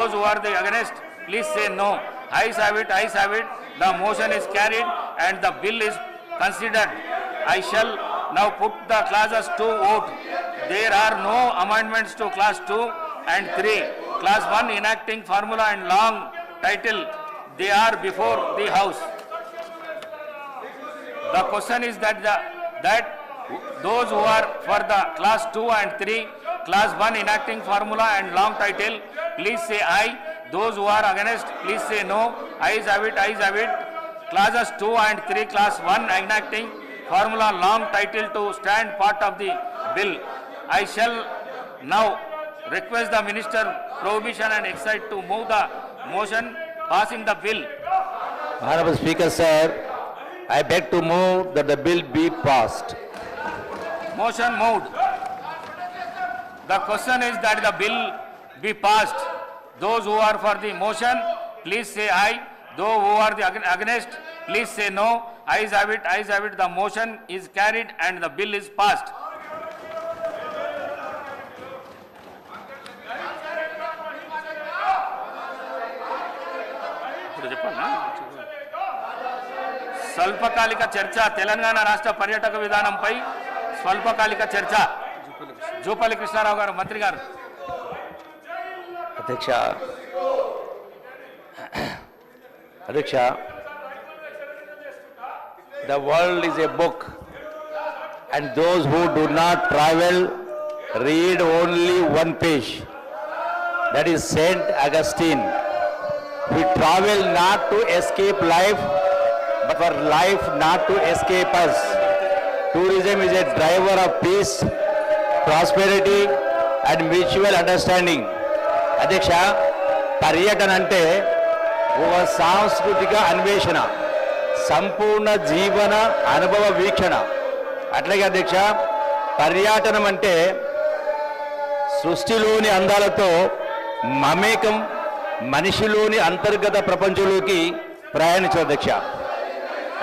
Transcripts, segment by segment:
Those who are the against, please say no. Ayes have it, ayes have it. The motion is carried and the bill is considered. I shall now put the clauses to vote. There are no amendments to class 2 and 3. Class 1 enacting formula and long title. They are before the house. The question is that those who are for the class 2 and 3, class 1 enacting formula and long title, please say aye. Those who are against, please say no. Ayes have it, ayes have it. Classes 2 and 3, class 1 enacting formula long title to stand part of the bill. I shall now request the Minister Prohibition and Excise to move the motion passing the bill. Honorable Speaker, sir, I beg to move that the bill be passed. Motion moved. The question is that the bill be passed. Those who are for the motion, please say aye. Those who are the against, please say no. Ayes have it, ayes have it. The motion is carried and the bill is passed. స్వల్పకాలిక చర్చ తెలంగాణ రాష్ట్ర పర్యాటక విధానంపై స్వల్పకాలిక చర్చ జూపల్లి కృష్ణారావు గారు మంత్రి గారు. అధ్యక్ష, the world is a book and those who do not travel read only one page. That is Saint Augustine. We travel not to escape life, but for life not to escape us. Tourism is a driver of peace, prosperity and mutual understanding. అధ్యక్ష, పర్యటన అంటే ఒక సాంస్కృతిక అన్వేషణ, సంపూర్ణ జీవన అనుభవ వీక్షణ. అట్లాగే అధ్యక్ష, పర్యాటనం అంటే సృష్టిలోని అందాలతో మమేకం, మనిషిలోని అంతర్గత ప్రపంచంలోకి ప్రయాణించు.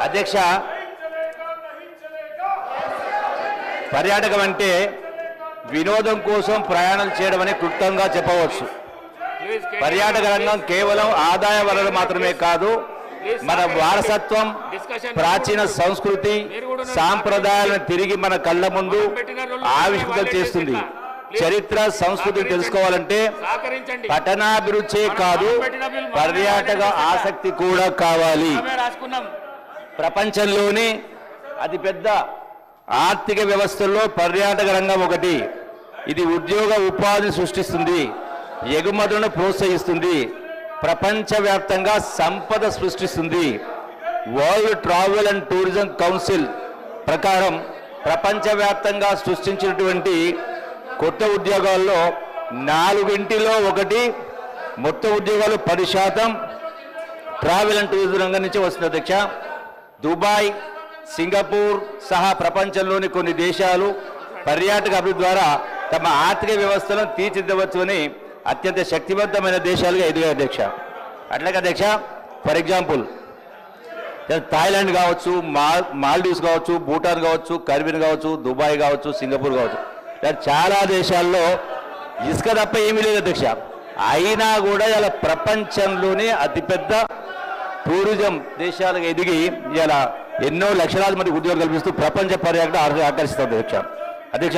అధ్యక్ష, పర్యాటకం అంటే వినోదం కోసం ప్రయాణం చేయడం అనే క్లుప్తంగా చెప్పవచ్చు. పర్యాటక రంగం కేవలం ఆదాయ వనరు మాత్రమే కాదు, మన వారసత్వం, ప్రాచీన సంస్కృతి, సాంప్రదాయాలను తిరిగి మన కళ్ళ ముందు ఆవిష్కృతం చేస్తుంది. చరిత్ర, సంస్కృతిని తెలుసుకోవాలంటే పట్టణాభిరుచే కాదు, పర్యాటక ఆసక్తి కూడా కావాలి. ప్రపంచంలోని అతిపెద్ద ఆర్థిక వ్యవస్థల్లో పర్యాటక రంగం ఒకటి. ఇది ఉద్యోగ ఉపాధిని సృష్టిస్తుంది, ఎగుమతులను ప్రోత్సహిస్తుంది, ప్రపంచవ్యాప్తంగా సంపద సృష్టిస్తుంది. World travel and tourism council ప్రకారం ప్రపంచవ్యాప్తంగా సృష్టించినటువంటి కొత్త ఉద్యోగాల్లో 4 ఒకటి, మొత్తం ఉద్యోగాలు 10% ట్రావెల్ అండ్ టూరిజం రంగం నుంచి వస్తుంది. అధ్యక్ష, దుబాయ్, సింగపూర్ సహా ప్రపంచంలోని కొన్ని దేశాలు పర్యాటక అభివృద్ధి ద్వారా తమ ఆర్థిక వ్యవస్థలను తీర్చిదిద్దవచ్చని అత్యంత శక్తివంతమైన దేశాలుగా ఎదిగాయి. అధ్యక్ష, అట్లాగే అధ్యక్ష, ఫర్ ఎగ్జాంపుల్ థాయిలాండ్ కావచ్చు, మాల్దీవ్స్ కావచ్చు, భూటాన్ కావచ్చు, కరిబియన్ కావచ్చు, దుబాయ్ కావచ్చు, సింగపూర్ కావచ్చు, చాలా దేశాల్లో ఇసుక తప్ప ఏమీ లేదు. అధ్యక్ష, అయినా కూడా ఇలా ప్రపంచంలోనే అతిపెద్ద టూరిజం దేశాలుగా ఎదిగి ఇలా ఎన్నో లక్షలాది మంది ఉద్యోగాలు కల్పిస్తూ ప్రపంచ పర్యాటక ఆకర్షిస్తుంది. అధ్యక్ష,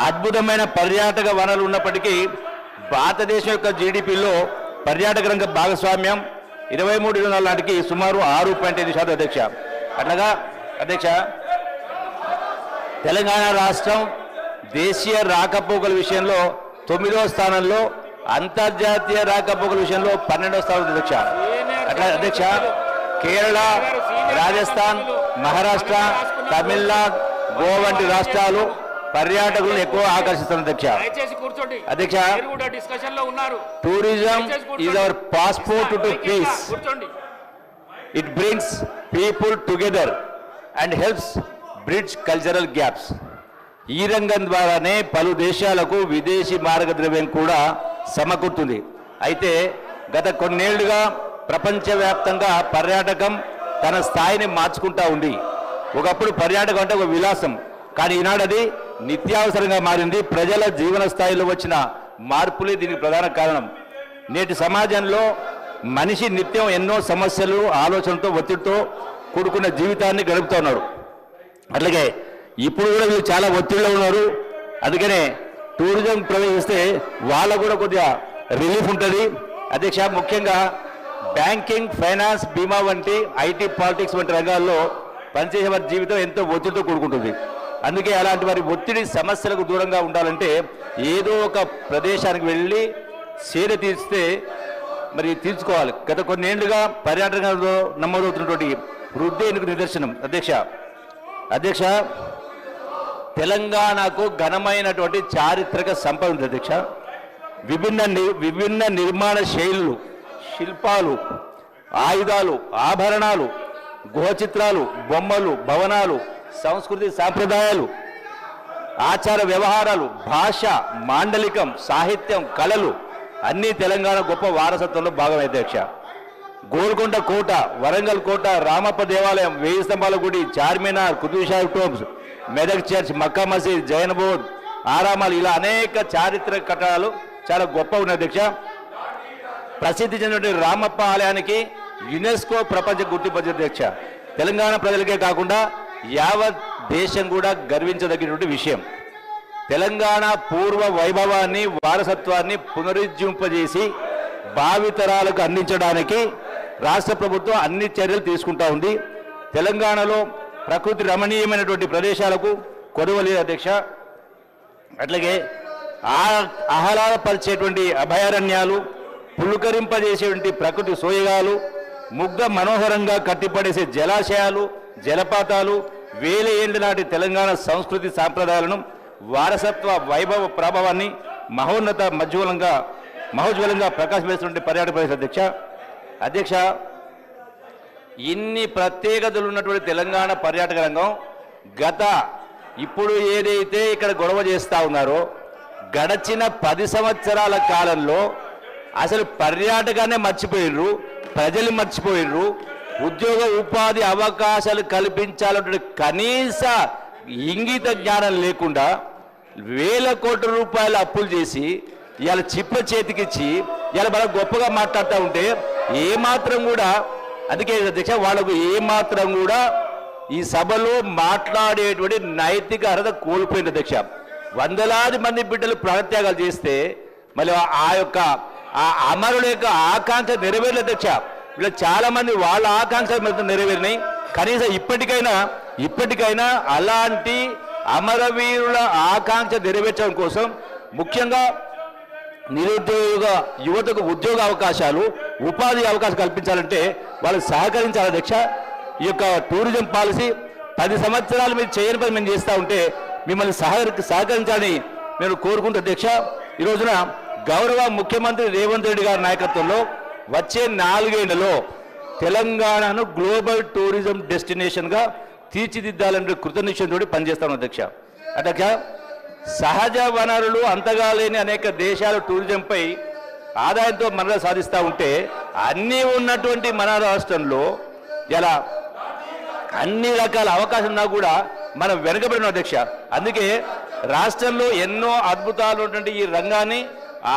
అద్భుతమైన పర్యాటక వనరులు ఉన్నప్పటికీ భారతదేశం యొక్క జీడిపిలో పర్యాటక రంగ భాగస్వామ్యం 23-24 నాటికి సుమారు 6.5%. అధ్యక్ష, అట్లాగా అధ్యక్ష, తెలంగాణ రాష్ట్రం దేశీయ రాకపోకల విషయంలో 9వ స్థానంలో, అంతర్జాతీయ రాకపోకల విషయంలో 12వ స్థానం. అధ్యక్ష, అట్లా అధ్యక్ష, కేరళ, రాజస్థాన్, మహారాష్ట్ర, తమిళనాడు, గోవా వంటి రాష్ట్రాలు పర్యాటకులను ఎక్కువ ఆకర్షిస్తున్నారు. అధ్యక్ష, tourism is our passport to peace. It brings people together and helps bridge cultural gaps. ఈ రంగం ద్వారానే పలు దేశాలకు విదేశీ మార్గద్రవ్యం కూడా సమకూరుతుంది. అయితే గత కొన్నేళ్లుగా ప్రపంచవ్యాప్తంగా పర్యాటకం తన స్థాయిని మార్చుకుంటా ఉంది. ఒకప్పుడు పర్యాటకం అంటే ఒక విలాసం, కానీ ఈనాడు అది నిత్యావసరంగా మారింది. ప్రజల జీవన స్థాయిలో వచ్చిన మార్పులే దీనికి ప్రధాన కారణం. నేటి సమాజంలో మనిషి నిత్యం ఎన్నో సమస్యలు ఆలోచనతో ఒత్తిడితో కూడుకున్న జీవితాన్ని గడుపుతూ ఉన్నారు. అట్లాగే ఇప్పుడు కూడా వీళ్ళు చాలా ఒత్తిడిలో ఉన్నారు. అందుకనే టూరిజం ప్రవేశిస్తే వాళ్ళకు కూడా కొద్దిగా రిలీఫ్ ఉంటుంది. అధ్యక్ష, ముఖ్యంగా బ్యాంకింగ్, ఫైనాన్స్, బీమా వంటి ఐటీ, పాలిటిక్స్ వంటి రంగాల్లో పనిచేసే వారి జీవితం ఎంతో ఒత్తిడితో కూడుకుంటుంది. అందుకే అలాంటి వారి ఒత్తిడి సమస్యలకు దూరంగా ఉండాలంటే ఏదో ఒక ప్రదేశానికి వెళ్ళి సేద తీర్చితే మరి తీర్చుకోవాలి. గత కొన్నేళ్లుగా పర్యాటకంలో నమోదవుతున్నటువంటి వృద్ధి ఎందుకు నిదర్శనం. అధ్యక్ష, తెలంగాణకు ఘనమైనటువంటి చారిత్రక సంపద ఉంది అధ్యక్ష. విభిన్న నిర్మాణ శైలులు, శిల్పాలు, ఆయుధాలు, ఆభరణాలు, గుహచిత్రాలు, బొమ్మలు, భవనాలు, సంస్కృతి సాంప్రదాయాలు, ఆచార వ్యవహారాలు, భాష, మాండలికం, సాహిత్యం, కళలు అన్నీ తెలంగాణ గొప్ప వారసత్వంలో భాగమే అధ్యక్ష. గోల్కొండ కోట, వరంగల్ కోట, రామప్ప దేవాలయం, 1000 స్తంభాల గుడి, చార్మినార్, కుతుబ్షాహి టోంబ్స్, మెదక్ చర్చ్, మక్కా మసీద్, జైన్ బోర్డ్, ఆరామాలు, ఇలా అనేక చారిత్రక కట్టడాలు చాలా గొప్ప ఉన్నాయి అధ్యక్ష. ప్రసిద్ధి చెందినటువంటి రామప్ప ఆలయానికి యునెస్కో ప్రపంచ గుర్తింపు అధ్యక్ష. తెలంగాణ ప్రజలకే కాకుండా యావత్ దేశం కూడా గర్వించదగినటువంటి విషయం. తెలంగాణ పూర్వ వైభవాన్ని, వారసత్వాన్ని పునరుజ్జింపజేసి భావితరాలకు అందించడానికి రాష్ట్ర ప్రభుత్వం అన్ని చర్యలు తీసుకుంటా ఉంది. తెలంగాణలో ప్రకృతి రమణీయమైనటువంటి ప్రదేశాలకు కొదవలేదు అధ్యక్ష. అట్లాగే ఆహ్లాదపరిచేటువంటి అభయారణ్యాలు, పులుకరింపజేసేటువంటి ప్రకృతి సోయగాలు, ముగ్ధ మనోహరంగా కట్టిపడేసే జలాశయాలు, జలపాతాలు, వేల ఏళ్ల నాటి తెలంగాణ సంస్కృతి సాంప్రదాయాలను, వారసత్వ వైభవ ప్రభావాన్ని మహోజ్వలంగా ప్రకాశిస్తున్నటువంటి పర్యాటక ప్రదేశం అధ్యక్ష. ఇన్ని ప్రత్యేకతలు ఉన్నటువంటి తెలంగాణ పర్యాటక రంగం ఇప్పుడు ఏదైతే ఇక్కడ గొడవ చేస్తూ ఉన్నారో గడచిన 10 సంవత్సరాల కాలంలో అసలు పర్యాటకాన్ని మర్చిపోయిర్రు, ప్రజలు మర్చిపోయిర్రు. ఉద్యోగ ఉపాధి అవకాశాలు కల్పించాలంటే కనీస ఇంగిత జ్ఞానం లేకుండా వేల కోట్ల రూపాయల అప్పులు చేసి ఇవాళ చిప్ప చేతికిచ్చి ఇవాళ బాగా గొప్పగా మాట్లాడుతూ ఉంటే ఏమాత్రం కూడా, అందుకే అధ్యక్ష వాళ్ళకు ఏమాత్రం కూడా ఈ సభలో మాట్లాడేటువంటి నైతిక అర్హత కోల్పోయింది అధ్యక్ష. వందలాది మంది బిడ్డలు ప్రాణత్యాగాలు చేస్తే మళ్ళీ ఆ అమరుల యొక్క ఆకాంక్ష నెరవేరలేదు అధ్యక్ష. ఇలా చాలా మంది వాళ్ళ ఆకాంక్షలు నెరవేరినాయి. కనీసం ఇప్పటికైనా అలాంటి అమరవీరుల ఆకాంక్ష నెరవేర్చడం కోసం ముఖ్యంగా నిరుద్యోగ యువతకు ఉద్యోగ అవకాశాలు, ఉపాధి అవకాశం కల్పించాలంటే వాళ్ళు సహకరించాలి అధ్యక్ష. ఈ యొక్క టూరిజం పాలసీ 10 సంవత్సరాలు మీరు చేయని పని మేము చేస్తూ ఉంటే మిమ్మల్ని సహకరించాలని నేను కోరుకుంటూ అధ్యక్ష. ఈ రోజున గౌరవ ముఖ్యమంత్రి రేవంత్ రెడ్డి గారి నాయకత్వంలో వచ్చే 4 ఏళ్లలో తెలంగాణను గ్లోబల్ టూరిజం డెస్టినేషన్గా తీర్చిదిద్దాలంటే కృతనిశ్చయంతో పనిచేస్తాను అధ్యక్ష. సహజ వనరులు అంతగా లేని అనేక దేశాలు టూరిజంపై ఆదాయంతో మనలో సాధిస్తూ ఉంటే అన్నీ ఉన్నటువంటి మన రాష్ట్రంలో ఇలా అన్ని రకాల అవకాశం ఉన్నా కూడా మనం వెనుకబడిన అధ్యక్ష. అందుకే రాష్ట్రంలో ఎన్నో అద్భుతాలు ఉన్నటువంటి ఈ రంగాన్ని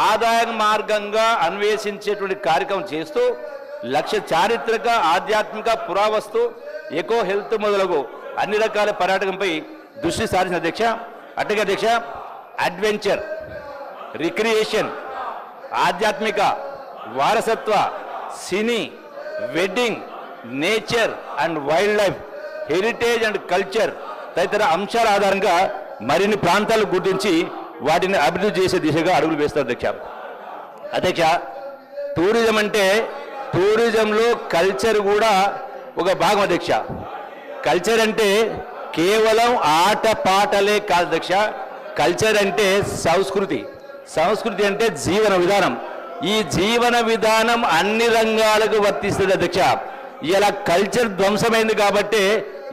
ఆదాయ మార్గంగా అన్వేషించేటువంటి కార్యక్రమం చేస్తూ లక్ష్య చారిత్రక, ఆధ్యాత్మిక, పురావస్తు, ఎకో హెల్త్ మొదలగు అన్ని రకాల పర్యాటకంపై దృష్టి సారించిన అధ్యక్ష. అట్లాగే అధ్యక్ష అడ్వెంచర్, రిక్రియేషన్, ఆధ్యాత్మిక, వారసత్వ, సినీ, wedding, nature and wildlife, heritage and culture తదితర అంశాల ఆధారంగా మరిన్ని ప్రాంతాలు గుర్తించి వాటిని అభివృద్ధి చేసే దిశగా అడుగులు వేస్తారు అధ్యక్ష. టూరిజం అంటే టూరిజంలో కల్చర్ కూడా ఒక భాగం అధ్యక్ష. కల్చర్ అంటే కేవలం ఆట పాటలే కాదు అధ్యక్ష. కల్చర్ అంటే సంస్కృతి అంటే జీవన విధానం. ఈ జీవన విధానం అన్ని రంగాలకు వర్తిస్తుంది అధ్యక్ష. ఇలా కల్చర్ ధ్వంసమైంది కాబట్టి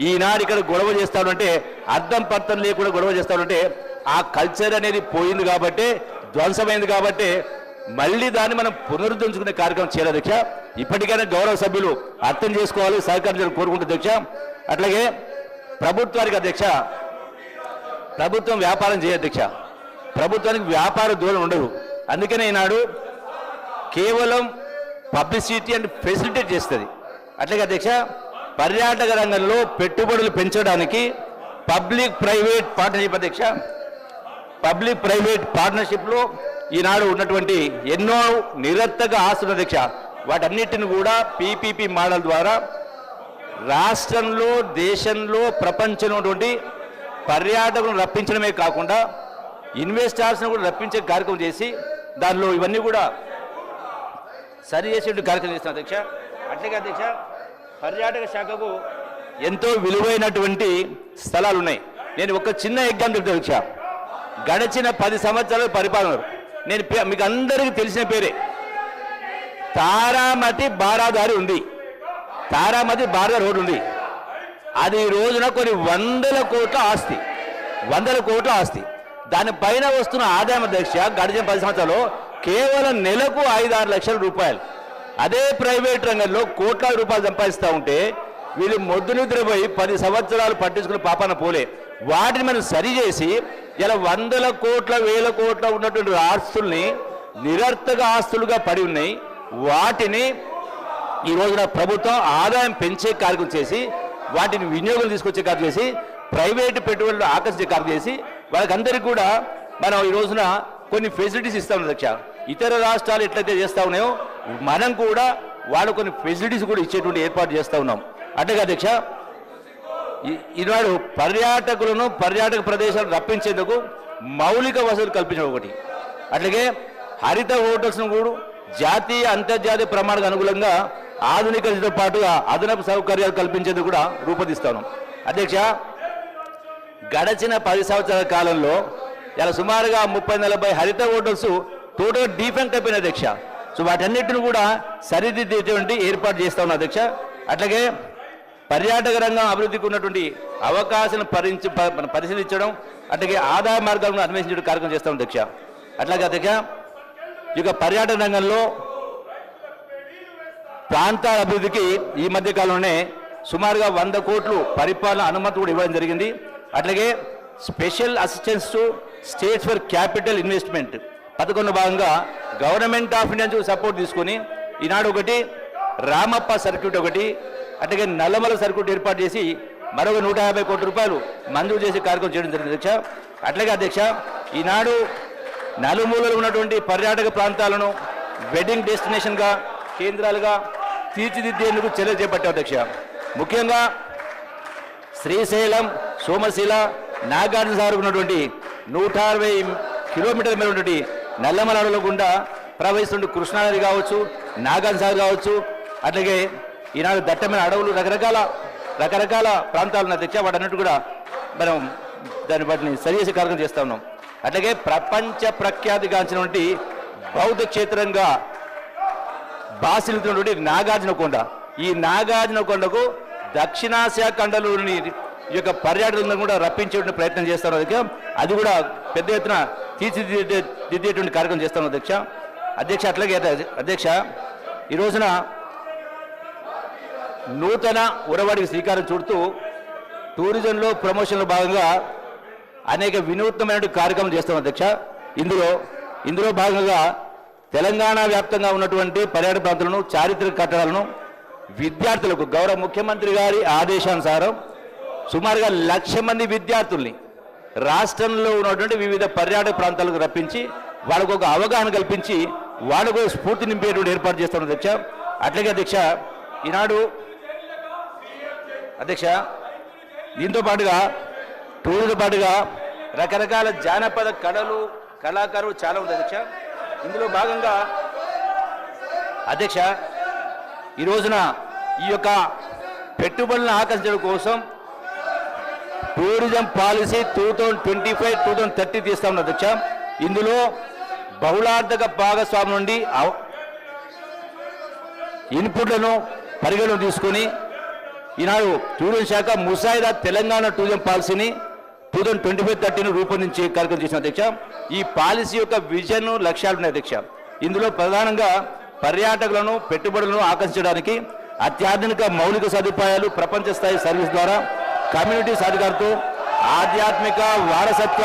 ఈనాడు ఇక్కడ గొడవ చేస్తాడంటే అర్థం పర్థం లేకుండా గొడవ చేస్తాడంటే ఆ కల్చర్ అనేది పోయింది కాబట్టి, ధ్వంసమైంది కాబట్టి మళ్ళీ దాన్ని మనం పునరుద్ధరించుకునే కార్యక్రమం చేయాలి అధ్యక్ష. ఇప్పటికైనా గౌరవ సభ్యులు అర్థం చేసుకోవాలి, సహకరించాలని కోరుకుంటుంది అధ్యక్ష. అట్లాగే ప్రభుత్వానికి అధ్యక్ష, ప్రభుత్వం వ్యాపారం చేయదు అధ్యక్ష. ప్రభుత్వానికి వ్యాపార దూరం ఉండదు. అందుకనే ఈనాడు కేవలం పబ్లిసిటీ అండ్ ఫెసిలిటేట్ చేస్తుంది. అట్లాగే అధ్యక్ష, పర్యాటక రంగంలో పెట్టుబడులు పెంచడానికి పబ్లిక్ ప్రైవేట్ పార్ట్నర్షిప్ అధ్యక్ష, పబ్లిక్ ప్రైవేట్ పార్ట్నర్షిప్లో ఈనాడు ఉన్నటువంటి ఎన్నో నిరర్థక ఆస్తులు అధ్యక్ష, వాటన్నిటిని కూడా పీపీపీ మోడల్ ద్వారా రాష్ట్రంలో, దేశంలో, ప్రపంచంలో ఉన్నటువంటి పర్యాటకులను రప్పించడమే కాకుండా ఇన్వెస్టర్స్ను కూడా రప్పించే కార్యక్రమం చేసి దానిలో ఇవన్నీ కూడా సరి చేసే కార్యక్రమం చేస్తున్నారు అధ్యక్ష. అట్లాగే అధ్యక్ష, పర్యాటక శాఖకు ఎంతో విలువైనటువంటి స్థలాలు ఉన్నాయి. నేను ఒక చిన్న ఎగ్జాంపుల్ చెప్తాను అధ్యక్ష. గడిచిన 10 సంవత్సరాల పరిపాలన, నేను మీకు అందరికీ తెలిసిన పేరే, తారామతి బారాదారి ఉంది. తారామతి బారాదారి రోడ్డు ఉంది. అది ఈ రోజున కొన్ని వందల కోట్ల ఆస్తి. దానిపైన వస్తున్న ఆదాయం అధ్యక్ష గడిచిన 10 సంవత్సరాలు కేవలం నెలకు 5-6 లక్షల రూపాయలు. అదే ప్రైవేట్ రంగంలో కోట్లాది రూపాయలు సంపాదిస్తూ ఉంటే వీళ్ళు మొద్దు నిద్రపోయి 10 సంవత్సరాలు పట్టించుకుని పాపాన పోలే. వాటిని మనం సరిచేసి ఇలా వందల కోట్ల, వేల కోట్ల ఉన్నటువంటి ఆస్తుల్ని నిరర్థక ఆస్తులుగా పడి ఉన్నాయి. వాటిని ఈ రోజున ప్రభుత్వం ఆదాయం పెంచే కార్యక్రమం చేసి, వాటిని వినియోగం తీసుకొచ్చే కార్యక్రమం చేసి, ప్రైవేటు పెట్టుబడులు ఆకర్షించే కార్యక్రమం చేసి వాళ్ళకందరికీ కూడా మనం ఈ రోజున కొన్ని ఫెసిలిటీస్ ఇస్తా ఉన్నాం అధ్యక్ష. ఇతర రాష్ట్రాలు ఎట్లయితే చేస్తూ ఉన్నాయో మనం కూడా వాళ్ళు కొన్ని ఫెసిలిటీస్ కూడా ఇచ్చేటువంటి ఏర్పాటు చేస్తూ ఉన్నాం. అట్లాగే అధ్యక్ష, ఈనాడు పర్యాటకులను పర్యాటక ప్రదేశాలు రప్పించేందుకు మౌలిక వసతులు కల్పించడం ఒకటి. అట్లాగే హరిత హోటల్స్ను కూడా జాతీయ, అంతర్జాతీయ ప్రమాణాలకు అనుగుణంగా ఆధునికతతో పాటుగా అదనపు సౌకర్యాలు కల్పించేందుకు కూడా రూపొందిస్తాను అధ్యక్ష. గడిచిన 10 సంవత్సరాల కాలంలో ఇలా సుమారుగా 30-40 హరిత హోటల్స్ టోటల్ డిఫెక్ట్ అయిపోయిన అధ్యక్ష. సో వాటన్నిటిని కూడా సరిదిద్దేటువంటి ఏర్పాటు చేస్తా ఉన్నా అధ్యక్ష. అట్లాగే పర్యాటక రంగం అభివృద్ధికి ఉన్నటువంటి అవకాశాలను పరిశీలించడం, అట్లాగే ఆదాయ మార్గాలను అన్వేషించడం కార్యక్రమం చేస్తాం అధ్యక్ష. అట్లాగే అధ్యక్ష, ఇక పర్యాటక రంగంలో ప్రాంతాల అభివృద్ధికి ఈ మధ్య కాలంలోనే సుమారుగా 100 కోట్లు పరిపాలన అనుమతి కూడా ఇవ్వడం జరిగింది. అట్లాగే special assistance to states for capital investment పథకంలో భాగంగా గవర్నమెంట్ ఆఫ్ ఇండియా నుంచి సపోర్ట్ తీసుకొని ఈనాడు ఒకటి, రామప్ప సర్క్యూట్ ఒకటి, అట్లాగే నల్లమల సర్క్యూట్ ఏర్పాటు చేసి మరొక 150 కోట్ల రూపాయలు మంజూరు చేసే కార్యక్రమం చేయడం జరిగింది అధ్యక్ష. అట్లాగే అధ్యక్ష, ఈనాడు నలుమూలలు ఉన్నటువంటి పర్యాటక ప్రాంతాలను వెడ్డింగ్ డెస్టినేషన్గా, కేంద్రాలుగా తీర్చిదిద్దేందుకు చర్యలు చేపట్టాం అధ్యక్ష. ముఖ్యంగా శ్రీశైలం, సోమశిల, నాగార్జున సాగర్ ఉన్నటువంటి 160 కిలోమీటర్ల మేర ఉన్నటువంటి నల్లమల అడవుల గుండా ప్రవహిస్తున్న కృష్ణానది కావచ్చు, నాగార్జున సాగర్ కావచ్చు, అట్లాగే ఈనాడు దట్టమైన అడవులు, రకరకాల ప్రాంతాలు ఉన్న అధ్యక్ష. వాటన్నిటి కూడా మనం వాటిని సరిచేసే కార్యక్రమం చేస్తూ ఉన్నాం. అట్లాగే ప్రపంచ ప్రఖ్యాతిగాంచినటువంటి బౌద్ధ క్షేత్రంగా బాసిల్లుతున్నటువంటి నాగార్జున కొండ, ఈ నాగార్జున కొండకు దక్షిణాసియా ఖండంలోని ఈ యొక్క పర్యాటకులను కూడా రప్పించేటువంటి ప్రయత్నం చేస్తాను అధ్యక్ష. అది కూడా పెద్ద ఎత్తున తీర్చిదిద్దేటువంటి కార్యక్రమం చేస్తాను అధ్యక్ష. అట్లాగే అధ్యక్ష, ఈ రోజున నూతన ఉరవడికి శ్రీకారం చుడుతూ టూరిజంలో ప్రమోషన్లో భాగంగా అనేక వినూత్నమైన కార్యక్రమం చేస్తాం అధ్యక్ష. ఇందులో భాగంగా తెలంగాణ వ్యాప్తంగా ఉన్నటువంటి పర్యాటక ప్రాంతాలను, చారిత్రక కట్టడాలను విద్యార్థులకు గౌరవ ముఖ్యమంత్రి గారి ఆదేశానుసారం సుమారుగా 1,00,000 మంది విద్యార్థుల్ని రాష్ట్రంలో ఉన్నటువంటి వివిధ పర్యాటక ప్రాంతాలకు రప్పించి వాళ్ళకు ఒక అవగాహన కల్పించి వాళ్ళకు స్ఫూర్తి నింపేటువంటి ఏర్పాటు చేస్తాం అధ్యక్ష. అట్లాగే అధ్యక్ష, ఈనాడు అధ్యక్ష దీంతో పాటుగా టూరిజంతో పాటుగా రకరకాల జానపద కళాకారులు చాలా ఉంది అధ్యక్ష. ఇందులో భాగంగా అధ్యక్ష, ఈ రోజున ఈ యొక్క పెట్టుబడులను ఆకర్షించడం కోసం టూరిజం పాలసీ 2025-2030 తీస్తా ఉన్న అధ్యక్ష. ఇందులో బహుళార్థక భాగస్వామ్యం నుండి ఇన్పుట్లను పరిగణలో తీసుకొని ఈనాడు టూరిజం శాఖ ముసాయిదా తెలంగాణ టూరిజం పాలసీని 2025-30 రూపొందించే కార్యక్రమం చేసిన అధ్యక్ష. ఈ పాలసీ యొక్క విజన్, లక్ష్యాలు ఉన్నాయి అధ్యక్ష. ఇందులో ప్రధానంగా పర్యాటకులను, పెట్టుబడులను ఆకర్షించడానికి అత్యాధునిక మౌలిక సదుపాయాలు, ప్రపంచ స్థాయి సర్వీస్ ద్వారా కమ్యూనిటీ సాధికారతో ఆధ్యాత్మిక, వారసత్వ,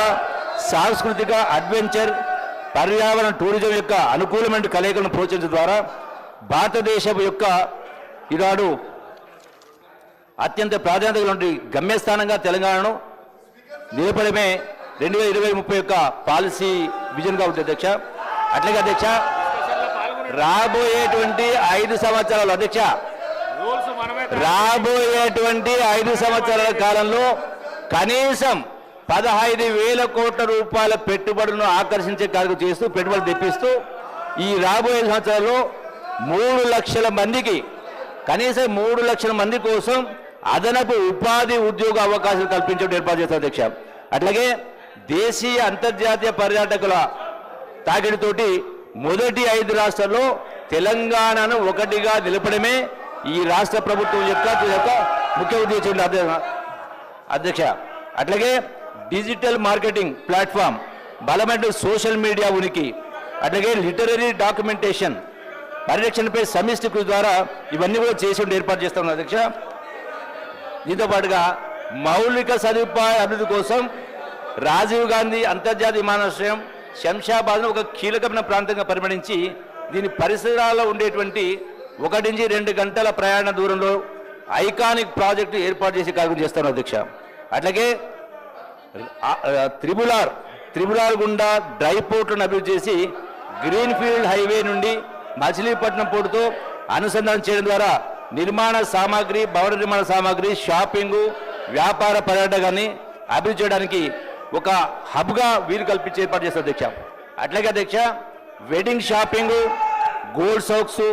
సాంస్కృతిక, అడ్వెంచర్, పర్యావరణ టూరిజం యొక్క అనుకూలమైన కలయికలను ప్రోత్సహించడం ద్వారా భారతదేశం యొక్క ఈనాడు అత్యంత ప్రాధాన్యత ఉన్నటువంటి గమ్యస్థానంగా తెలంగాణను నిలపడమే 2020-30 యొక్క పాలసీ విజన్గా ఉంది అధ్యక్ష. అట్లాగే అధ్యక్ష రాబోయేటువంటి 5 సంవత్సరాలు అధ్యక్ష రాబోయేటువంటి 5 సంవత్సరాల కాలంలో కనీసం 15,000 కోట్ల రూపాయల పెట్టుబడులను ఆకర్షించే కార్యక్రమం చేస్తూ పెట్టుబడులు తెప్పిస్తూ ఈ రాబోయే సంవత్సరాల్లో 3 లక్షల మందికి కనీసం 3 లక్షల మంది కోసం అదనపు ఉపాధి ఉద్యోగ అవకాశాలు కల్పించడం ఏర్పాటు చేస్తారు అధ్యక్ష. అట్లాగే దేశీయ అంతర్జాతీయ పర్యాటకుల తాకిడితోటి మొదటి 5 రాష్ట్రాల్లో తెలంగాణను ఒకటిగా నిలపడమే ఈ రాష్ట్ర ప్రభుత్వం యొక్క ముఖ్య ఉద్దేశం అధ్యక్ష. అట్లాగే డిజిటల్ మార్కెటింగ్ ప్లాట్ఫామ్, బలమైన సోషల్ మీడియా ఉనికి, అట్లాగే లిటరరీ డాక్యుమెంటేషన్ పరిరక్షణపై సమిష్టి కృషి ద్వారా ఇవన్నీ కూడా చేసి ఏర్పాటు చేస్తాం అధ్యక్ష. దీంతో పాటుగా మౌలిక సదుపాయ అభివృద్ధి కోసం రాజీవ్ గాంధీ అంతర్జాతీయ విమానాశ్రయం శంషాబాద్ను ఒక కీలకమైన ప్రాంతంగా పరిగణించి దీని పరిసరాల్లో ఉండేటువంటి 1 నుంచి 2 గంటల ప్రయాణ దూరంలో ఐకానిక్ ప్రాజెక్టు ఏర్పాటు చేసి కార్యక్రమం చేస్తాను అధ్యక్ష. అట్లాగే త్రిబులార్ గుండా డ్రై పోర్ట్లను అభివృద్ధి చేసి గ్రీన్ఫీల్డ్ హైవే నుండి మచిలీపట్నం పోర్టుతో అనుసంధానం చేయడం ద్వారా నిర్మాణ సామాగ్రి, భవన నిర్మాణ సామాగ్రి, షాపింగు, వ్యాపార పర్యాటకాన్ని అభివృద్ధి చేయడానికి ఒక హబ్గా వీలు కల్పించి ఏర్పాటు చేస్తారు అధ్యక్ష. అట్లాగే అధ్యక్ష వెడ్డింగ్ షాపింగు, గోల్డ్ సౌక్స్,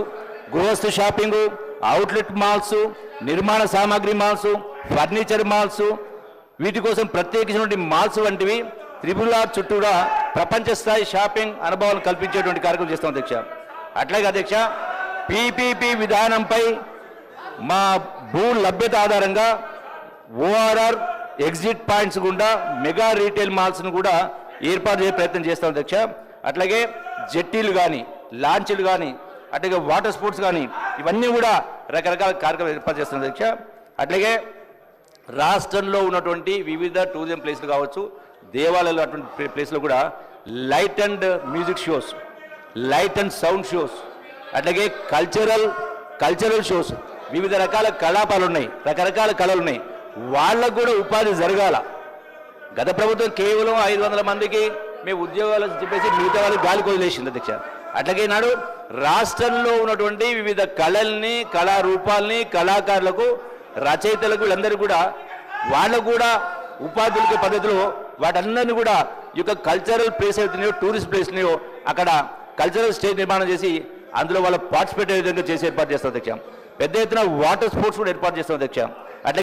గృహస్థు షాపింగు, అవుట్లెట్ మాల్స్, నిర్మాణ సామాగ్రి మాల్స్, ఫర్నిచర్ మాల్స్, వీటి కోసం ప్రత్యేకించినటువంటి మాల్స్ వంటివి త్రిబులార్ చుట్టూరా ప్రపంచ స్థాయి షాపింగ్ అనుభవాలను కల్పించేటువంటి కార్యక్రమం చేస్తాం అధ్యక్ష. అట్లాగే అధ్యక్ష పీపీపీ విధానంపై మా భూ లభ్యత ఆధారంగా ఓఆర్ఆర్ ఎగ్జిట్ పాయింట్స్ గుండా మెగా రీటైల్ మాల్స్ను కూడా ఏర్పాటు చేసే ప్రయత్నం చేస్తాం అధ్యక్ష. అట్లాగే జెట్టీలు కానీ, లాంచీలు కానీ, అట్లాగే వాటర్ స్పోర్ట్స్ కానీ ఇవన్నీ కూడా రకరకాల కార్యక్రమాలు ఏర్పాటు చేస్తాం అధ్యక్ష. అట్లాగే రాష్ట్రంలో ఉన్నటువంటి వివిధ టూరిజం ప్లేస్లు కావచ్చు, దేవాలయాలు అటువంటి ప్లేస్లో కూడా light and music shows, light and sound shows, అట్లాగే కల్చరల్ షోస్, వివిధ రకాల కళాపాలు ఉన్నాయి, రకరకాల కళలు ఉన్నాయి, వాళ్ళకు కూడా ఉపాధి జరగాల. గత ప్రభుత్వం కేవలం 500 మందికి మేము ఉద్యోగాలు చెప్పేసి మిగతా వాళ్ళకి గాలికి వదిలేసింది అధ్యక్ష. అట్లాగే నాడు రాష్ట్రంలో ఉన్నటువంటి వివిధ కళల్ని, కళారూపాలని, కళాకారులకు, రచయితలకు వీళ్ళందరూ కూడా వాళ్ళకు కూడా ఉపాధి దొరికే పద్ధతిలో వాటందరినీ కూడా ఈ యొక్క కల్చరల్ ప్లేస్ అవుతున్నాయో, టూరిస్ట్ ప్లేస్నియో అక్కడ కల్చరల్ స్టేజ్ నిర్మాణం చేసి అందులో వాళ్ళ పార్టిసిపేట్ అయ్యే విధంగా చేసి ఏర్పాటు చేస్తాం అధ్యక్ష. పెద్ద ఎత్తున వాటర్ స్పోర్ట్స్ కూడా ఏర్పాటు చేస్తాం అధ్యక్ష.